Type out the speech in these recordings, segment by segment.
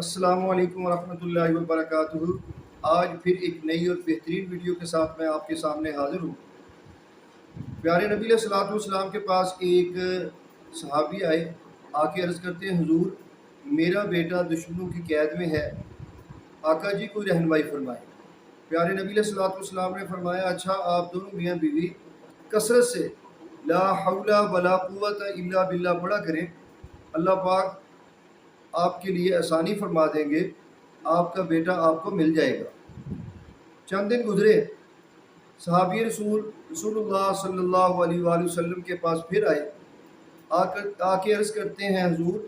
السلام علیکم ورحمۃ اللہ وبرکاتہ۔ آج پھر ایک نئی اور بہترین ویڈیو کے ساتھ میں آپ کے سامنے حاضر ہوں۔ پیارے نبی علیہ الصلوۃ والسلام کے پاس ایک صحابی آئے، آ کے عرض کرتے ہیں حضور میرا بیٹا دشمنوں کی قید میں ہے، آقا جی کوئی رہنمائی فرمائے۔ پیارے نبی علیہ الصلوۃ والسلام نے فرمایا اچھا آپ دونوں میاں بیوی کثرت سے لا حول ولا قوت الا باللہ پڑھا کریں، اللہ پاک آپ کے لیے آسانی فرما دیں گے، آپ کا بیٹا آپ کو مل جائے گا۔ چند دن گزرے، صحابی رسول اللہ صلی اللہ علیہ وآلہ وسلم کے پاس پھر آئے، آ کے عرض کرتے ہیں حضور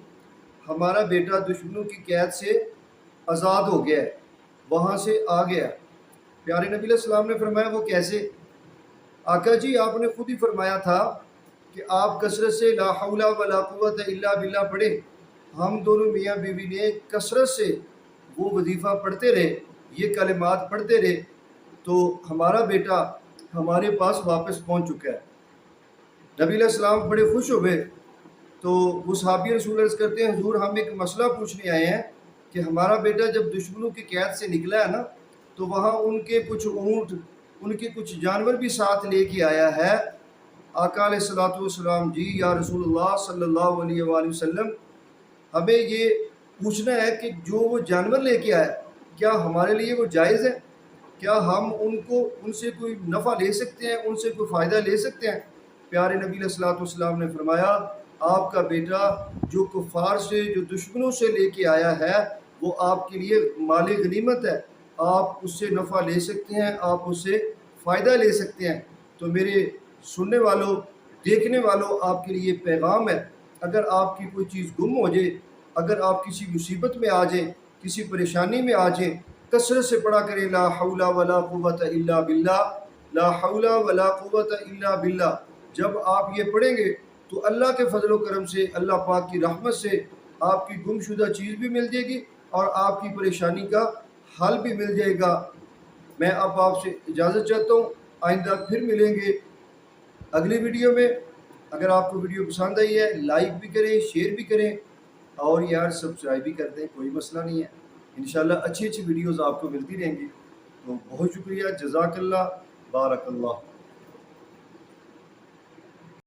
ہمارا بیٹا دشمنوں کی قید سے آزاد ہو گیا ہے، وہاں سے آ گیا۔ پیارے نبی علیہ السلام نے فرمایا وہ کیسے؟ آقا جی آپ نے خود ہی فرمایا تھا کہ آپ کثرت سے لا حول ولا قوت الا باللہ پڑھیں۔ ہم دونوں میاں بیوی نے کثرت سے وہ وظیفہ پڑھتے رہے، یہ کلمات پڑھتے رہے، تو ہمارا بیٹا ہمارے پاس واپس پہنچ چکا ہے۔ نبی علیہ السلام بڑے خوش ہو گئے، تو وہ صحابی رسول عرض کرتے ہیں حضور ہم ایک مسئلہ پوچھنے آئے ہیں کہ ہمارا بیٹا جب دشمنوں کی قید سے نکلا ہے نا، تو وہاں ان کے کچھ اونٹ، ان کے کچھ جانور بھی ساتھ لے کے آیا ہے۔ آقا علیہ الصلوۃ والسلام جی یا رسول اللہ صلی اللہ علیہ وآلہ وسلم ہمیں یہ پوچھنا ہے کہ جو وہ جانور لے کے آیا کیا ہمارے لیے وہ جائز ہے؟ کیا ہم ان سے کوئی نفع لے سکتے ہیں، ان سے کوئی فائدہ لے سکتے ہیں؟ پیارے نبی علیہ الصلوۃ والسلام نے فرمایا آپ کا بیٹا جو کفار سے، جو دشمنوں سے لے کے آیا ہے وہ آپ کے لیے مال غنیمت ہے، آپ اس سے نفع لے سکتے ہیں، آپ اس سے فائدہ لے سکتے ہیں۔ تو میرے سننے والوں، دیکھنے والوں، آپ کے لیے پیغام ہے، اگر آپ کی کوئی چیز گم ہو جائے، اگر آپ کسی مصیبت میں آ جائیں، کسی پریشانی میں آ جائیں، کثرت سے پڑھا کریں لا حول ولا قوت الا باللہ، لا حول ولا قوت الا باللہ۔ جب آپ یہ پڑھیں گے تو اللہ کے فضل و کرم سے، اللہ پاک کی رحمت سے آپ کی گم شدہ چیز بھی مل جائے گی اور آپ کی پریشانی کا حل بھی مل جائے گا۔ میں اب آپ سے اجازت چاہتا ہوں، آئندہ پھر ملیں گے اگلی ویڈیو میں۔ اگر آپ کو ویڈیو پسند آئی ہے لائک بھی کریں، شیئر بھی کریں اور یار سبسکرائب بھی کر دیں، کوئی مسئلہ نہیں ہے۔ انشاءاللہ اچھی ویڈیوز آپ کو ملتی رہیں گی۔ تو بہت شکریہ، جزاک اللہ، بارک اللہ۔